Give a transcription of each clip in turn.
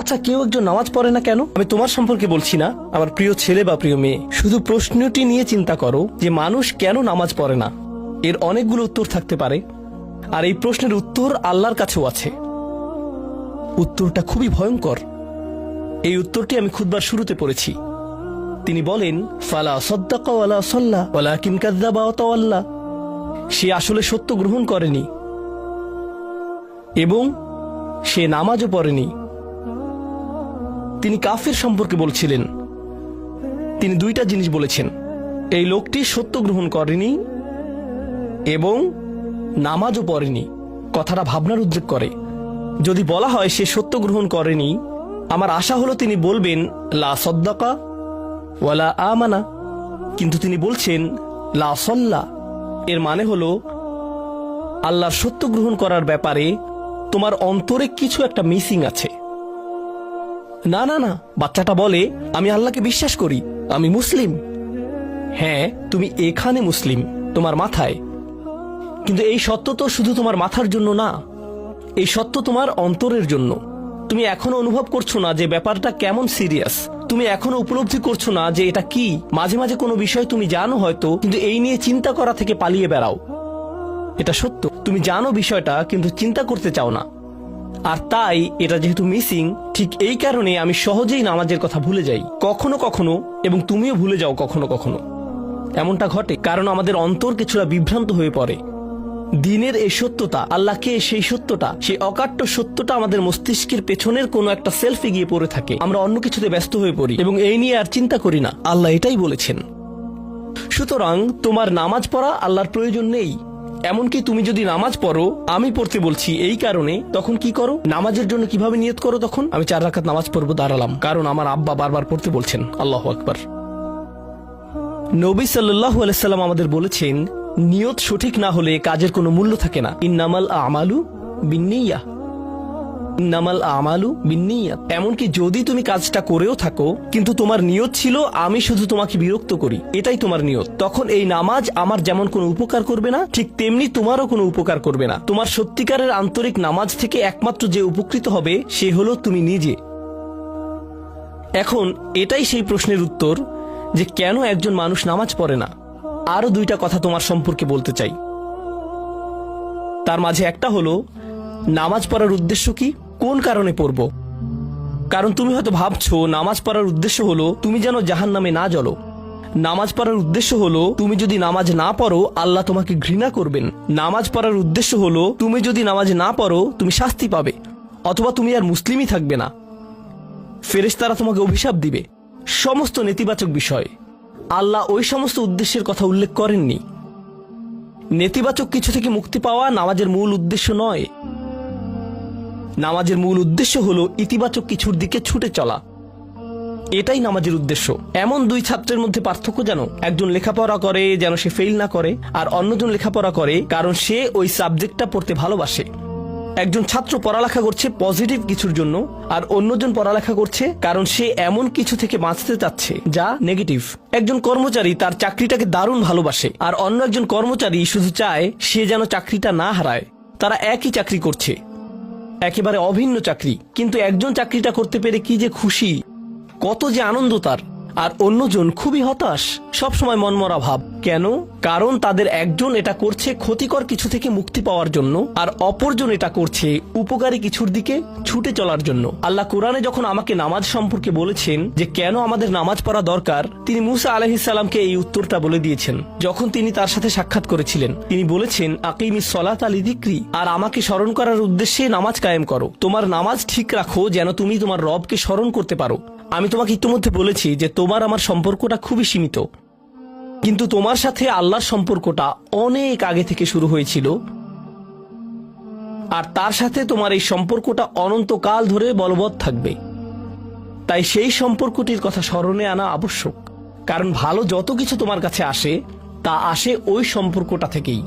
আচ্ছা, কেউ একজন নামাজ পড়ে না কেন? আমি তোমার সম্পর্কে বলছি না, আমার প্রিয় ছেলে বা প্রিয় মেয়ে। শুধু প্রশ্নটি নিয়ে চিন্তা করো যে মানুষ কেন নামাজ পড়ে না। এর অনেকগুলো উত্তর থাকতে পারে, আর এই প্রশ্নের উত্তর আল্লাহর কাছেও আছে। উত্তরটা খুবই ভয়ঙ্কর। এই উত্তরটি আমি খুতবার শুরুতে পড়েছি। তিনি বলেন, ফালা সাদ্দাকা ওয়ালা সাল্লা ওয়ালাকিন কাযযাবা ওয়া তাওয়াল্লা। সে আসলে সত্য গ্রহণ করেনি এবং সে নামাজও পড়েনি। তিনি কাফের সম্পর্কে বলছিলেন। তিনি দুইটা জিনিস বলেছেন, এই লোকটি সত্য গ্রহণ করেনি এবং নামাজও পড়েনি। কথাটা ভাবনার উদ্রেক করে। যদি বলা হয় সে সত্য গ্রহণ করেনি, আমার আশা হলো তিনি বলবেন লা সাদ্দাকা ওয়ালা আমানা, কিন্তু তিনি বলছেন লা সাল্লা। এর মানে হলো আল্লাহর সত্য গ্রহণ করার ব্যাপারে তোমার অন্তরে কিছু একটা মিসিং আছে। না না না, বাচ্চাটা বলে আমি আল্লাহকে বিশ্বাস করি, আমি মুসলিম। হ্যাঁ, তুমি এখানে মুসলিম, তোমার মাথায়। কিন্তু এই সত্য তো শুধু তোমার মাথার জন্য না, এই সত্য তোমার অন্তরের জন্য। তুমি এখনো অনুভব করছো না যে ব্যাপারটা কেমন সিরিয়াস। তুমি এখনো উপলব্ধি করছো না যে এটা কি। মাঝে মাঝে কোনো বিষয় তুমি জানো হয়তো, কিন্তু এই নিয়ে চিন্তা করা থেকে পালিয়ে বেড়াও। এটা সত্য, তুমি জানো বিষয়টা কিন্তু চিন্তা করতে চাও না। আর তাই এটা যেহেতু মিসিং, ঠিক এই কারণে আমি সহজেই নামাজের কথা ভুলে যাই কখনো কখনো, এবং তুমিও ভুলে যাও কখনো কখনো। এমনটা ঘটে কারণ আমাদের অন্তর কিছুটা বিভ্রান্ত হয়ে পড়ে। দিনের এই সত্যতা, আল্লাহকে সেই সত্যটা, সেই অকাট্য সত্যটা আমাদের মস্তিষ্কের পেছনের কোনো একটা সেলফে গিয়ে পড়ে থাকে। আমরা অন্য কিছুতে ব্যস্ত হয়ে পড়ি এবং এই নিয়ে আর চিন্তা করি না। আল্লাহ এটাই বলেছেন। সুতরাং তোমার নামাজ পড়া আল্লাহর প্রয়োজন নেই। এমনকি তুমি যদি নামাজ পড়ো, আমি পড়তে বলছি এই কারণে, তখন কি করো? নামাজের জন্য কিভাবে নিয়ত করো? তখন আমি 4 রাকাত নামাজ পড়বো, দাঁড়ালাম, কারণ আমার আব্বা বারবার পড়তে বলছেন। আল্লাহু আকবার। নবী সাল্লাল্লাহু আলাইহি সাল্লাম আমাদের বলেছেন, নিয়ত সঠিক না হলে কাজের কোনো মূল্য থাকে না। ইন্নামাল আমালু বিন্নিয়াহ, ইন্নামাল আমালু বিন্নিয়াত। এমনকি যদি তুমি কাজটা করেও থাকো কিন্তু তোমার নিয়ত ছিল আমি শুধু তোমাকে বিরক্ত করি, এটাই তোমার নিয়ত, তখন এই নামাজ আমার যেমন কোনো উপকার করবে না, ঠিক তেমনি তোমারও কোনো উপকার করবে না। তোমার সত্যিকারের আন্তরিক নামাজ থেকে একমাত্র যে উপকৃত হবে সে হলো তুমি নিজে। এখন এটাই সেই প্রশ্নের উত্তর যে কেন একজন মানুষ নামাজ পড়ে না। আরো 2টা কথা তোমার সম্পর্কে বলতে চাই। তার মাঝে একটা হলো নামাজ পড়ার উদ্দেশ্য কি, কোন কারণে পড়ব। কারণ তুমি হয়তো ভাবছো নামাজ পড়ার উদ্দেশ্য হলো তুমি যেন জাহান্নামে না জ্বলো। নামাজ পড়ার উদ্দেশ্য হলো তুমি যদি নামাজ না পড়ো আল্লাহ তোমাকে ঘৃণা করবেন। নামাজ পড়ার উদ্দেশ্য হলো তুমি যদি নামাজ না পড়ো তুমি শাস্তি পাবে, অথবা তুমি আর মুসলিমই থাকবে না, ফেরেশতারা তোমাকে অভিশাপ দিবে। সমস্ত নেতিবাচক বিষয়। আল্লাহ ওই সমস্ত উদ্দেশ্যের কথা উল্লেখ করেননি। নেতিবাচক কিছু থেকে মুক্তি পাওয়া নামাজের মূল উদ্দেশ্য নয়। নামাজের মূল উদ্দেশ্য হলো ইতিবাচক কিছুর দিকে ছুটে চলা, এটাই নামাজের উদ্দেশ্য। এমন 2 ছাত্রের মধ্যে পার্থক্য জানো? একজন লেখাপড়া করে যেন সে ফেল না করে, আর অন্যজন লেখাপড়া করে কারণ সে ওই সাবজেক্টটা পড়তে ভালোবাসে। একজন ছাত্র পড়ালেখা করছে পজিটিভ কিছুর জন্য, আর অন্যজন পড়ালেখা করছে কারণ সে এমন কিছু থেকে বাঁচতে চাচ্ছে যা নেগেটিভ। একজন কর্মচারী তার চাকরিটাকে দারুণ ভালোবাসে, আর অন্য একজন কর্মচারী শুধু চায় সে যেন চাকরিটা না হারায়। তারা একই চাকরি করছে, একেবারে অভিন্ন চাকরি, কিন্তু একজন চাকরিটা করতে পেরে কি যে খুশি, কত যে আনন্দ তার, আর অন্যজন খুবই হতাশ, সবসময় মনমরা ভাব। কেন? কারণ তাদের একজন এটা করছে ক্ষতিকর কিছু থেকে মুক্তি পাওয়ার জন্য, আর অপরজন এটা করছে উপকারী কিছুর দিকে ছুটে চলার জন্য। আল্লাহ কোরআনে যখন আমাকে নামাজ সম্পর্কে বলেছেন যে কেন আমাদের নামাজ পড়া দরকার, তিনি মুসা আলাইহিস সালামকে এই উত্তরটা বলে দিয়েছেন যখন তিনি তার সাথে সাক্ষাৎ করেছিলেন। তিনি বলেছেন, আকিমিস সলাতা লিযিকরি, আর আমাকে স্মরণ করার উদ্দেশ্যে নামাজ কায়েম করো। তোমার নামাজ ঠিক রাখো যেন তুমি তোমার রবকে স্মরণ করতে পারো। আমি তোমাকে ইতিমধ্যে বলেছি যে তোমার আমার সম্পর্কটা খুবই সীমিত, কিন্তু তোমার সাথে আল্লাহর সম্পর্কটা অনেক আগে থেকে শুরু হয়েছিল, আর তার সাথে তোমার এই সম্পর্কটা অনন্তকাল ধরে বলবৎ থাকবে। তাই সেই সম্পর্কটির কথা স্মরণে আনা আবশ্যক, কারণ ভালো যত কিছু তোমার কাছে আসে তা আসে ওই সম্পর্কটা থেকেই।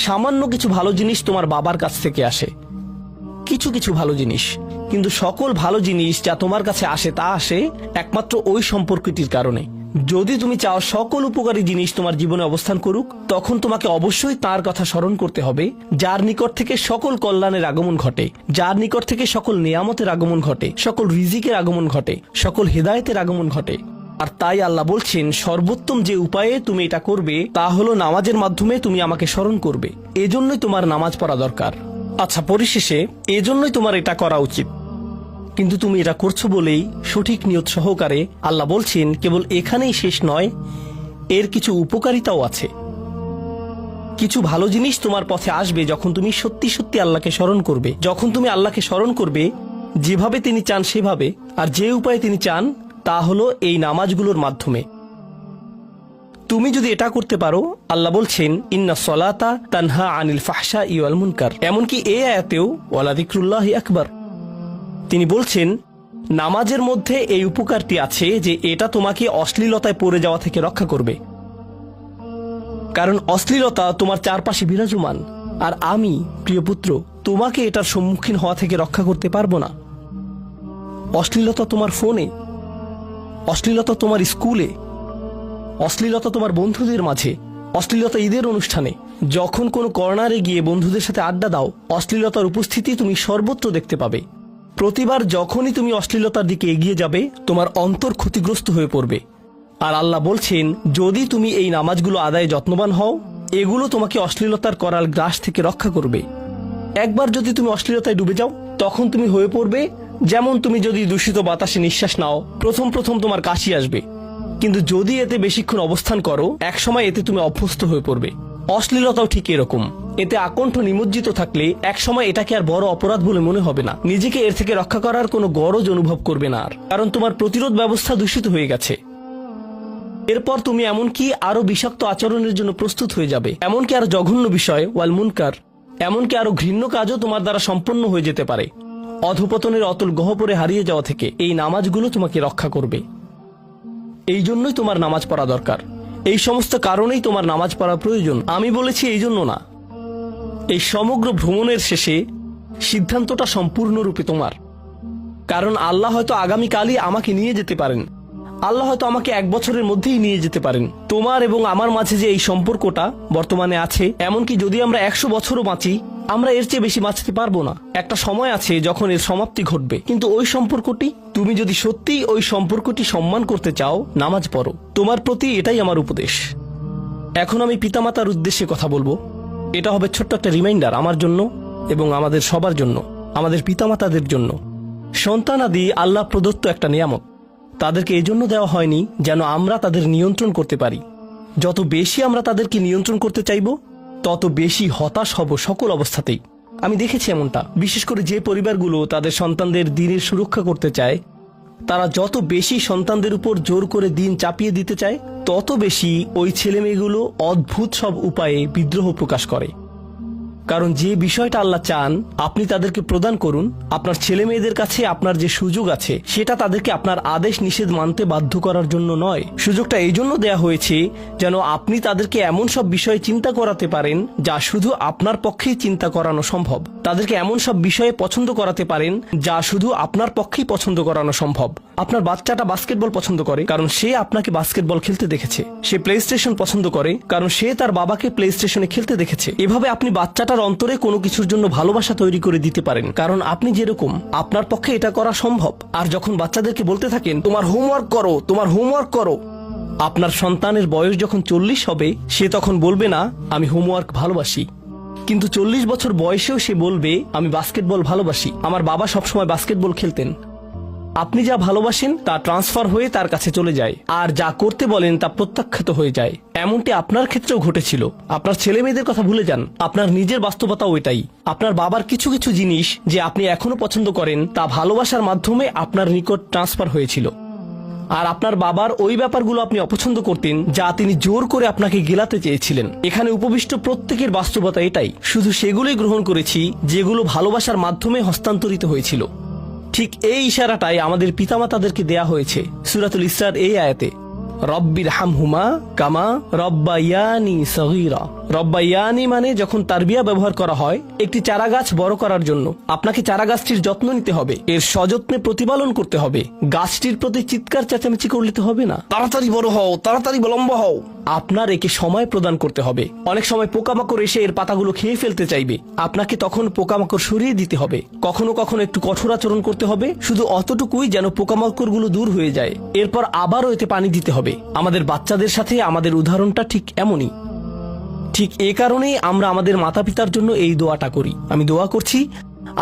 সামান্য কিছু ভালো জিনিস তোমার বাবার কাছ থেকে আসে, কিছু কিছু ভালো জিনিস, কিন্তু সকল ভালো জিনিস যা তোমার কাছে আসে তা আসে একমাত্র ওই সম্পর্কটির কারণে। যদি তুমি চাও সকল উপকারী জিনিস তোমার জীবনে অবস্থান করুক, তখন তোমাকে অবশ্যই তার কথা স্মরণ করতে হবে, যার নিকট থেকে সকল কল্যাণের আগমন ঘটে, যার নিকট থেকে সকল নিয়ামতের আগমন ঘটে, সকল রিজিকের আগমন ঘটে, সকল হেদায়েতের আগমন ঘটে। আর তাই আল্লাহ বলছেন, সর্বোত্তম যে উপায়ে তুমি এটা করবে তা হলো নামাজের মাধ্যমে তুমি আমাকে স্মরণ করবে। এজন্যই তোমার নামাজ পড়া দরকার। আচ্ছা, পরিশেষে এজন্যই তোমার এটা করা উচিত। কিন্তু তুমি এটা করছো বলেই সঠিক নিয়ত সহকারে আল্লাহ বলছেন, কেবল এখানেই শেষ নয়, এর কিছু উপকারিতাও আছে। কিছু ভালো জিনিস তোমার পথে আসবে যখন তুমি সত্যি সত্যি আল্লাহকে স্মরণ করবে। যখন তুমি আল্লাহকে স্মরণ করবে যেভাবে তিনি চান সেভাবে, আর যে উপায়ে তিনি চান তা হলো এই নামাজগুলোর মাধ্যমে। তুমি যদি এটা করতে পারো, আল্লাহ বলছেন, ইন্না সলাতা তানহা আনিল ফাহশা ওয়াল মুনকার। এমনকি এই আয়াতেও ওয়ালা যিকরুল্লাহি আকবার, তিনি বলছেন নামাজের মধ্যে এই উপকারটি আছে যে এটা তোমাকে অশ্লীলতায় পড়ে যাওয়া থেকে রক্ষা করবে। কারণ অশ্লীলতা তোমার চারপাশে বিরাজমান, আর আমি প্রিয় পুত্র তোমাকে এটার সম্মুখীন হওয়া থেকে রক্ষা করতে পারবো না। অশ্লীলতা তোমার ফোনে, অশ্লীলতা তোমার স্কুলে, অশ্লীলতা তোমার বন্ধুদের মাঝে, অশ্লীলতা ঈদের অনুষ্ঠানে, যখন কোনো কর্নারে গিয়ে বন্ধুদের সাথে আড্ডা দাও, অশ্লীলতার উপস্থিতি তুমি সর্বত্র দেখতে পাবে। প্রতিবার যখনই তুমি অশ্লীলতার দিকে এগিয়ে যাবে, তোমার অন্তর ক্ষতিগ্রস্ত হয়ে পড়বে। আর আল্লাহ বলছেন, যদি তুমি এই নামাজগুলো আদায়ে যত্নবান হও, এগুলো তোমাকে অশ্লীলতার করাল গ্রাস থেকে রক্ষা করবে। একবার যদি তুমি অশ্লীলতায় ডুবে যাও, তখন তুমি হয়ে পড়বে যেমন তুমি যদি দূষিত বাতাসে নিঃশ্বাস নাও, প্রথম প্রথম তোমার কাশি আসবে, কিন্তু যদি এতে বেশিক্ষণ অবস্থান করো, একসময় এতে তুমি অভ্যস্ত হয়ে পড়বে। অশ্লীলতাও ঠিক এরকম। এতে আকণ্ঠ নিমজ্জিত থাকলে একসময় এটাকে আর বড় অপরাধ বলে মনে হবে না। নিজেকে এর থেকে রক্ষা করার কোনো গরজ অনুভব করবে না আর, কারণ তোমার প্রতিরোধ ব্যবস্থা দূষিত হয়ে গেছে। এরপর তুমি এমনকি আরো বিষাক্ত আচরণের জন্য প্রস্তুত হয়ে যাবে, এমনকি আরো জঘন্য বিষয় ওয়াল মুনকার, এমনকি আরো ঘৃণ্য কাজও তোমার দ্বারা সম্পন্ন হয়ে যেতে পারে। অধপতনের অতল গহ্বরে হারিয়ে যাওয়া থেকে এই নামাজগুলো তোমাকে রক্ষা করবে। এই জন্যই তোমার নামাজ পড়া দরকার। এই সমস্ত কারণেই তোমার নামাজ পড়া প্রয়োজন। আমি বলেছি এই জন্য না। এই সমগ্র ভ্রমণের শেষে সিদ্ধান্তটা সম্পূর্ণরূপে তোমার। কারণ আল্লাহ হয়তো আগামীকালই আমাকে নিয়ে যেতে পারেন, আল্লাহ হয়তো আমাকে 1 বছরের মধ্যেই নিয়ে যেতে পারেন। তোমার এবং আমার মাঝে যে এই সম্পর্কটা বর্তমানে আছে, এমনকি যদি আমরা 100 বছরও বাঁচি, আমরা এর চেয়ে বেশি বাঁচতে পারবো না। একটা সময় আছে যখন এর সমাপ্তি ঘটবে। কিন্তু ওই সম্পর্কটি, তুমি যদি সত্যিই ওই সম্পর্কটি সম্মান করতে চাও, নামাজ পড়ো। তোমার প্রতি এটাই আমার উপদেশ। এখন আমি পিতামাতার উদ্দেশ্যে কথা বলবো। এটা হবে ছোট্ট একটা রিমাইন্ডার আমার জন্য এবং আমাদের সবার জন্য, আমাদের পিতামাতাদের জন্য। সন্তানাদি আল্লাহ প্রদত্ত একটা নিয়ামত। তাদেরকে এজন্য দেওয়া হয়নি যেন আমরা তাদের নিয়ন্ত্রণ করতে পারি। যত বেশি আমরা তাদেরকে নিয়ন্ত্রণ করতে চাইব, তত বেশি হতাশ হব সকল অবস্থাতেই। আমি দেখেছি এমনটা, বিশেষ করে যে পরিবারগুলো তাদের সন্তানদের দিনের সুরক্ষা করতে চায়, তারা যত বেশি সন্তানদের উপর জোর করে দিন চাপিয়ে দিতে চায়, তত বেশি ওই ছেলেমেয়েগুলো অদ্ভুত সব উপায়ে বিদ্রোহ প্রকাশ করে। কারণ যে বিষয়টা আল্লাহ চান আপনি তাদেরকে প্রদান করুন, আপনার ছেলে মেয়েদের কাছে আপনার যে সুযোগ আছে সেটা তাদেরকে আপনার আদেশ নিষেধ মানতে বাধ্য করার জন্য নয়। সুযোগটা এই জন্য দেয়া হয়েছে যেন আপনি তাদেরকে এমন সব বিষয়ে চিন্তা করাতে পারেন যা শুধু আপনার পক্ষেই চিন্তা করানো সম্ভব। তাদেরকে এমন সব বিষয়ে পছন্দ করাতে পারেন যা শুধু আপনার পক্ষেই পছন্দ করানো সম্ভব। আপনার বাচ্চাটা বাস্কেটবল পছন্দ করে কারণ সে আপনাকে বাস্কেটবল খেলতে দেখেছে। সে প্লে স্টেশন পছন্দ করে কারণ সে তার বাবাকে প্লে স্টেশনে খেলতে দেখেছে। এভাবে আপনি বাচ্চাটার অন্তরে কোনো কিছুর জন্য ভালোবাসা তৈরি করে দিতে পারেন, কারণ আপনি যেরকম, আপনার পক্ষে এটা করা সম্ভব। আর যখন বাচ্চাদেরকে বলতে থাকেন তোমার হোমওয়ার্ক করো, তোমার হোমওয়ার্ক করো, আপনার সন্তানের বয়স যখন 40 হবে, সে তখন বলবে না আমি হোমওয়ার্ক ভালোবাসি, কিন্তু 40 বছর বয়সেও সে বলবে আমি বাস্কেটবল ভালোবাসি, আমার বাবা সবসময় বাস্কেটবল খেলতেন। আপনি যা ভালোবাসেন তা ট্রান্সফার হয়ে তার কাছে চলে যায়, আর যা করতে বলেন তা প্রত্যাখ্যাত হয়ে যায়। এমনটি আপনার ক্ষেত্রেও ঘটেছিল। আপনার ছেলে মেয়েদের কথা ভুলে যান, আপনার নিজের বাস্তবতাও এটাই। আপনার বাবার কিছু কিছু জিনিস যে আপনি এখনো পছন্দ করেন তা ভালোবাসার মাধ্যমে আপনার নিকট ট্রান্সফার হয়েছিল, আর আপনার বাবার ওই ব্যাপারগুলো আপনি অপছন্দ করতেন যা তিনি জোর করে আপনাকে গেলাতে চেয়েছিলেন। এখানে উপবিষ্ট প্রত্যেকের বাস্তবতা এটাই, শুধু সেগুলোই গ্রহণ করেছি যেগুলো ভালোবাসার মাধ্যমে হস্তান্তরিত হয়েছিল। ঠিক এই ইশারাটাই আমাদের পিতামাতাদেরকে দেয়া হয়েছে সূরাতুল ইসরার এই আয়াতে। রব্বির হামহুমা কামা রব্বায়ানি সগীরা। রব্বায়ানি মানে যখন তারবিয়া ব্যবহার করা হয় একটি চারা গাছ বড় করার জন্য, আপনাকে চারা গাছটির যত্ন নিতে হবে, এর সযত্নে প্রতিপালন করতে হবে। গাছটির প্রতি চিৎকার চেঁচামেচি করলে তো হবে না, তাড়াতাড়ি বড় হও, তাড়াতাড়ি লম্বা হও। আপনার একে সময় প্রদান করতে হবে। অনেক সময় পোকামাকড় এসে এর পাতাগুলো খেয়ে ফেলতে চাইবে, আপনাকে তখন পোকামাকড় সরিয়ে দিতে হবে। কখনো কখনো একটু কঠোর আচরণ করতে হবে, শুধু অতটুকুই যেন পোকামাকড় গুলো দূর হয়ে যায়। এরপর আবারও এতে পানি দিতে হবে। আমাদের বাচ্চাদের সাথে আমাদের উদাহরণটা ঠিক এমনই। ঠিক এ কারণেই আমরা আমাদের মাতা পিতার জন্য এই দোয়াটা করি। আমি দোয়া করছি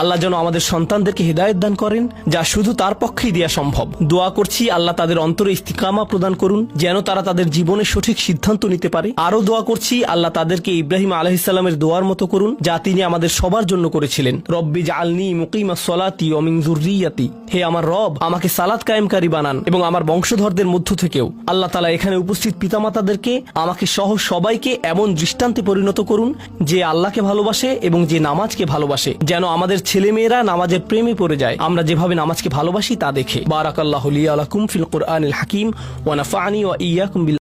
আল্লাহ যেন আমাদের সন্তানদেরকে হেদায়েত দান করেন, যা শুধু তার পক্ষেই দেয়া সম্ভব। দোয়া করছি আল্লাহ তাদের অন্তরে ইস্তিকামা প্রদান করুন, যেন তারা তাদের জীবনে সঠিক সিদ্ধান্ত নিতে পারে। আরো দোয়া করছি আল্লাহ তাদেরকে ইব্রাহিম আলাইহিস সালামের দোয়ার মতো করুন, যা তিনি আমাদের সবার জন্য করেছিলেন। রব্বি জাআলনি মুকিমাস সলাতি ওয়া মিন যুররিয়াতি। হে আমার রব, আমাকে সালাত কায়েমকারী বানান এবং আমার বংশধরদের মধ্য থেকেও। আল্লাহ তাআলা এখানে উপস্থিত পিতামাতাদেরকে, আমাকে সহ সবাইকে এমন দৃষ্টান্তে পরিণত করুন যে আল্লাহকে ভালোবাসে এবং যে নামাজকে ভালোবাসে, যেন আমাদের ছেলেমেয়েরা নামাজের প্রেমে পড়ে যায় আমরা যেভাবে নামাজকে ভালোবাসি তা দেখে। বারাকাল্লাহু লি ওয়া লাকুম ফিল কুরআনিল হাকিম ওয়া নাফা'নি ওয়া ইয়্যাকুম বিল